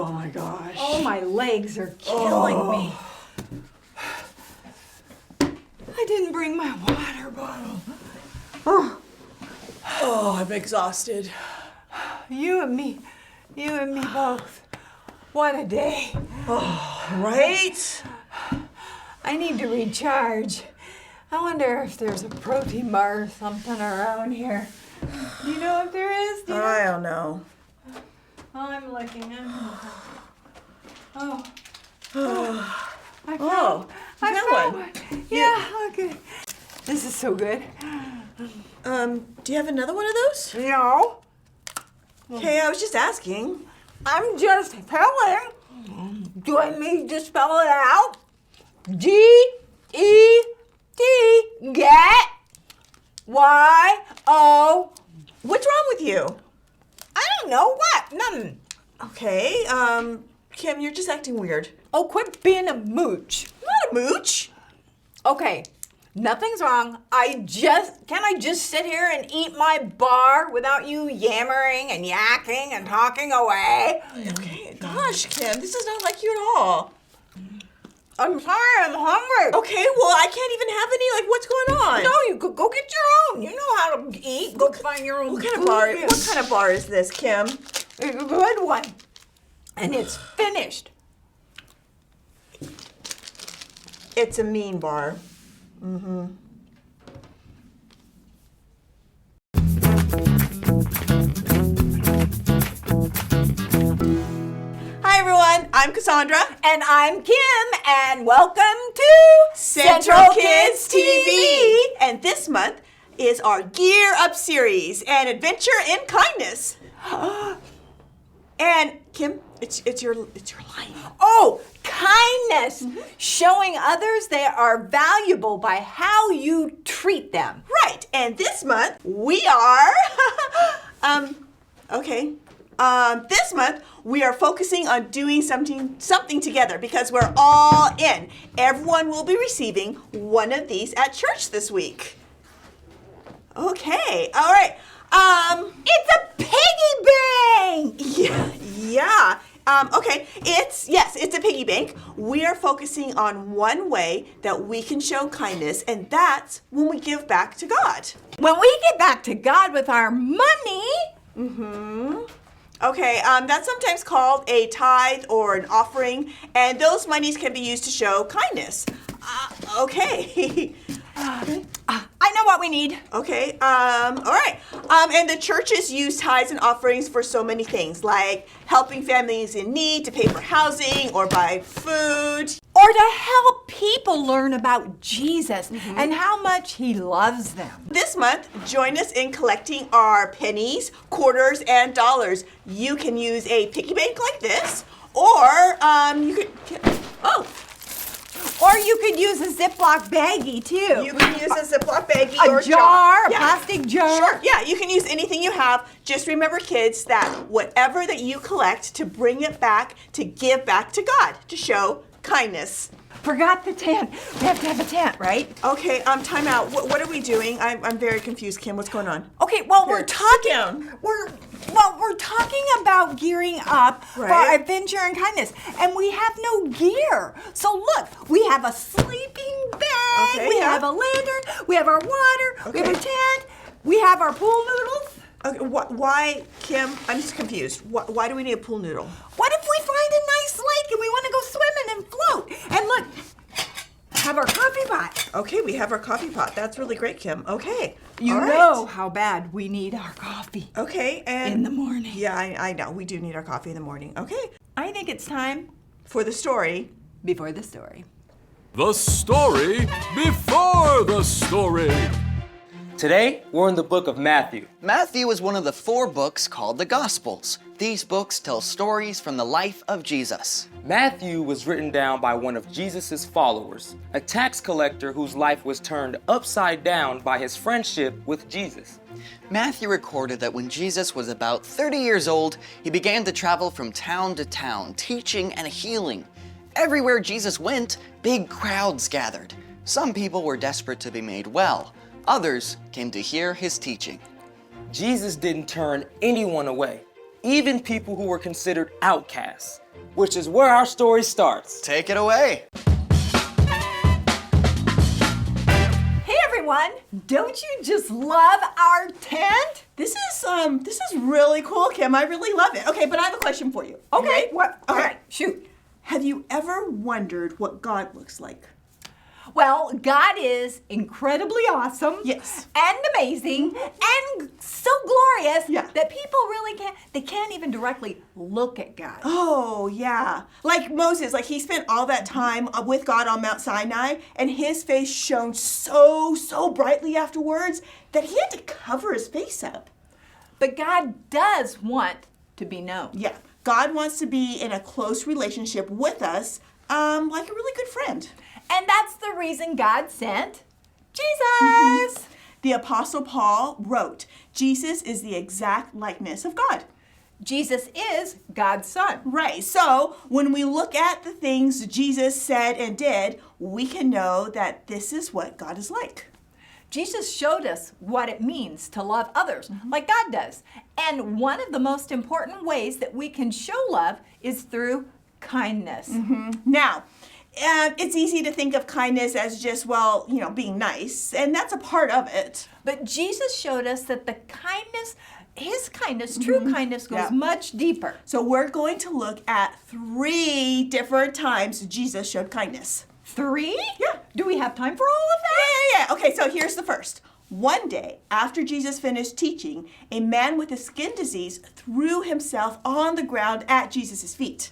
Oh my gosh. Oh, my legs are killing me. I didn't bring my water bottle. Oh, I'm exhausted. You and me both. What a day. Right? I need to recharge. I wonder if there's a protein bar or something around here. Do you know if there is? Do you know? I don't know. I'm looking. Oh. I Oh, found that one. Yeah, okay. This is so good. Do you have another one of those? No, Okay, I was just asking. I'm just telling. Do I need to spell it out? G-E-T, get, Y-O. What's wrong with you? I don't know what. Nothing. Okay, Kim, you're just acting weird. Oh, quit being a mooch. Not a mooch. Okay, nothing's wrong. Can I just sit here and eat my bar without you yammering and yakking and talking away? Okay, gosh, Kim, this is not like you at all. I'm sorry, I'm hungry. Okay, well, I can't even have any. Like, what's going on? No, you go get your own. You know how to eat. Go find your own What kind of food. bar? What kind of bar is this, Kim? A good one. And it's finished. It's a mean bar. Mm-hmm. Hi everyone, I'm Cassandra. And I'm Kim, and welcome to Central Kids TV. And this month is our Gear Up series, an adventure in kindness. And Kim, it's your line. Oh, kindness. Showing others they are valuable by how you treat them. Right, and this month we are, this month we are focusing on doing something together because we're all in. Everyone will be receiving one of these at church this week. Okay, all right. It's a piggy bank. Yeah. Okay, it's a piggy bank. We are focusing on one way that we can show kindness, and that's when we give back to God. When we give back to God with our money. Okay, that's sometimes called a tithe or an offering, and those monies can be used to show kindness. Okay. I know what we need. Okay, all right. And the churches use tithes and offerings for so many things, like helping families in need to pay for housing or buy food. Or to help people learn about Jesus and how much he loves them. This month, join us in collecting our pennies, quarters, and dollars. You can use a piggy bank like this, or you could, Or you could use a Ziploc baggie too. you can use a Ziploc baggie or a jar, a Yeah. plastic jar. Sure, yeah, you can use anything you have. Just remember, kids, that whatever that you collect, to bring it back, to give back to God, to show kindness. Forgot the tent. We have to have a tent, right? Okay, time out. What are we doing? I'm very confused, Kim. What's going on? Okay, well, Here, we're talking. sit down. We're talking about gearing up for Right. adventure and kindness, and we have no gear. So look, we have a sleeping bag. Okay, we yeah. have a lantern. We have our water. We have Okay. a tent. We have our pool noodles. Okay, why, Kim? I'm just confused. Why do we need a pool noodle? What if we find a nice lake and we want to go swimming and float? And look, have our coffee pot. Okay, we have our coffee pot. That's really great, Kim. Okay. You all right. know how bad we need our coffee. Okay, and In the morning. Yeah, I know. We do need our coffee in the morning. Okay. I think it's time For the story. before the story. The story before the story. Today, we're in the book of Matthew. Matthew is one of the 4 books called the Gospels. These books tell stories from the life of Jesus. Matthew was written down by one of Jesus' followers, a tax collector whose life was turned upside down by his friendship with Jesus. Matthew recorded that when Jesus was about 30 years old, he began to travel from town to town, teaching and healing. Everywhere Jesus went, big crowds gathered. Some people were desperate to be made well. Others came to hear his teaching. Jesus didn't turn anyone away. even people who were considered outcasts, which is where our story starts. Take it away. Hey everyone, don't you just love our tent? This is really cool, Kim. I really love it. Okay, but I have a question for you. You Okay, ready? what? All Okay. right, shoot. Have you ever wondered what God looks like? Well, God is incredibly awesome. Yes. And amazing and so glorious Yeah. that people really can't even directly look at God. Oh, yeah. Like Moses, like he spent all that time with God on Mount Sinai, and his face shone so brightly afterwards that he had to cover his face up. But God does want to be known. Yeah. God wants to be in a close relationship with us, like a really good friend. And that's the reason God sent Jesus. The Apostle Paul wrote, Jesus is the exact likeness of God. Jesus is God's son. Right. So when we look at the things Jesus said and did, we can know that this is what God is like. Jesus showed us what it means to love others like God does. And one of the most important ways that we can show love is through kindness. Now, it's easy to think of kindness as just, well, being nice, and that's a part of it. But Jesus showed us that the kindness, his kindness, true kindness goes Yeah. much deeper. So we're going to look at 3 different times Jesus showed kindness. 3? Yeah. Do we have time for all of that? Yeah. Okay, so here's the first. One day, after Jesus finished teaching, a man with a skin disease threw himself on the ground at Jesus' feet.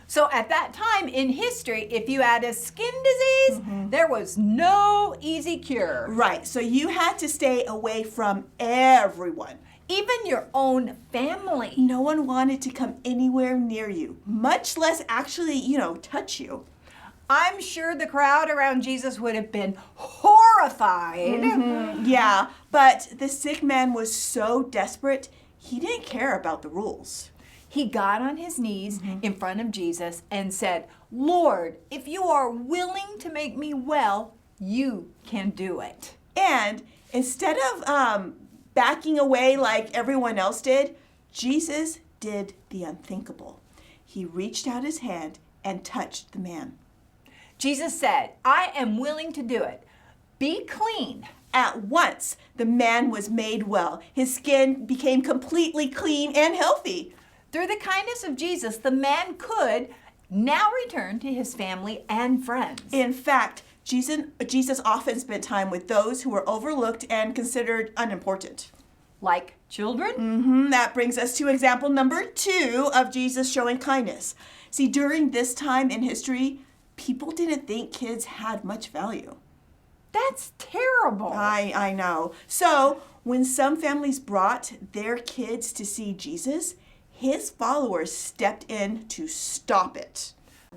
So at that time in history, if you had a skin disease, there was no easy cure. Right, so you had to stay away from everyone. Even your own family. No one wanted to come anywhere near you, much less actually, touch you. I'm sure the crowd around Jesus would have been horrified. Yeah, but the sick man was so desperate, he didn't care about the rules. He got on his knees in front of Jesus and said, Lord, if you are willing to make me well, you can do it. And instead of backing away like everyone else did, Jesus did the unthinkable. He reached out his hand and touched the man. Jesus said, I am willing to do it. Be clean. At once, the man was made well. His skin became completely clean and healthy. Through the kindness of Jesus, the man could now return to his family and friends. In fact, Jesus often spent time with those who were overlooked and considered unimportant. Like children? That brings us to example number 2 of Jesus showing kindness. See, during this time in history, people didn't think kids had much value. That's terrible. I know. So when some families brought their kids to see Jesus, his followers stepped in to stop it.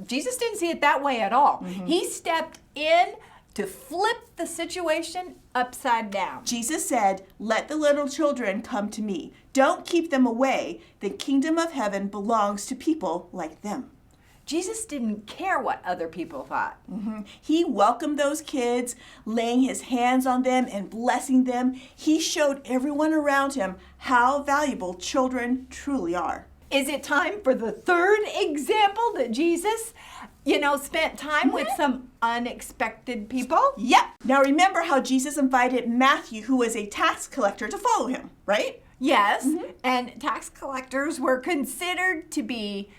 Jesus didn't see it that way at all. He stepped in to flip the situation upside down. Jesus said, "Let the little children come to me. Don't keep them away. The kingdom of heaven belongs to people like them." Jesus didn't care what other people thought. He welcomed those kids, laying his hands on them and blessing them. He showed everyone around him how valuable children truly are. Is it time for the third example that Jesus, spent time with some unexpected people? Yep. Now remember how Jesus invited Matthew, who was a tax collector, to follow him, right? Yes, and tax collectors were considered to be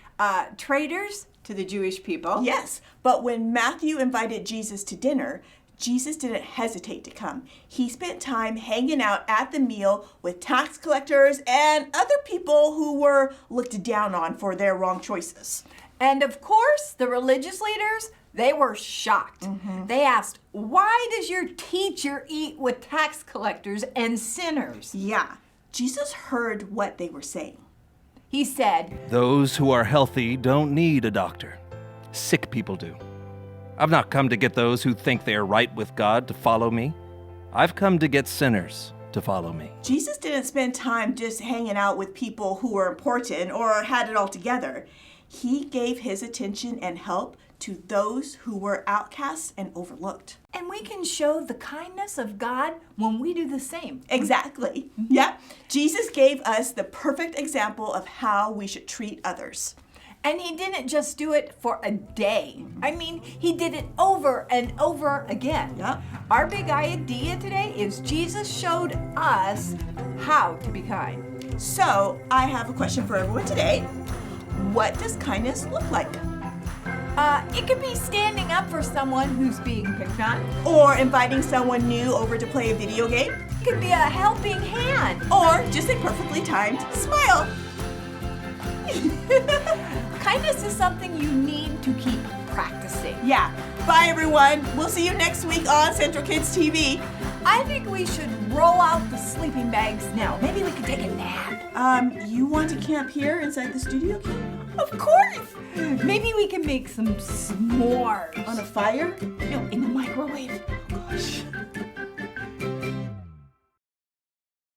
traitors to the Jewish people. Yes. But when Matthew invited Jesus to dinner, Jesus didn't hesitate to come. He spent time hanging out at the meal with tax collectors and other people who were looked down on for their wrong choices. And of course, the religious leaders, they were shocked. They asked, why does your teacher eat with tax collectors and sinners? Yeah. Jesus heard what they were saying. He said, Those who are healthy don't need a doctor. Sick people do. I've not come to get those who think they are right with God to follow me. I've come to get sinners to follow me. Jesus didn't spend time just hanging out with people who were important or had it all together. He gave his attention and help to those who were outcasts and overlooked. And we can show the kindness of God when we do the same. Exactly. Yep. Jesus gave us the perfect example of how we should treat others. And he didn't just do it for a day. I mean, he did it over and over again. Yep. Our big idea today is Jesus showed us how to be kind. So, I have a question for everyone today. What does kindness look like? It could be standing up for someone who's being picked on. Or inviting someone new over to play a video game? It could be a helping hand. Or just a perfectly timed smile? Kindness is something you need to keep practicing. Yeah. Bye, everyone. We'll see you next week on Central Kids TV. I think we should roll out the sleeping bags now. Maybe we could take a nap. You want to camp here inside the studio, Kate? Of course! Maybe we can make some s'mores. On a fire? No, in the microwave. Gosh.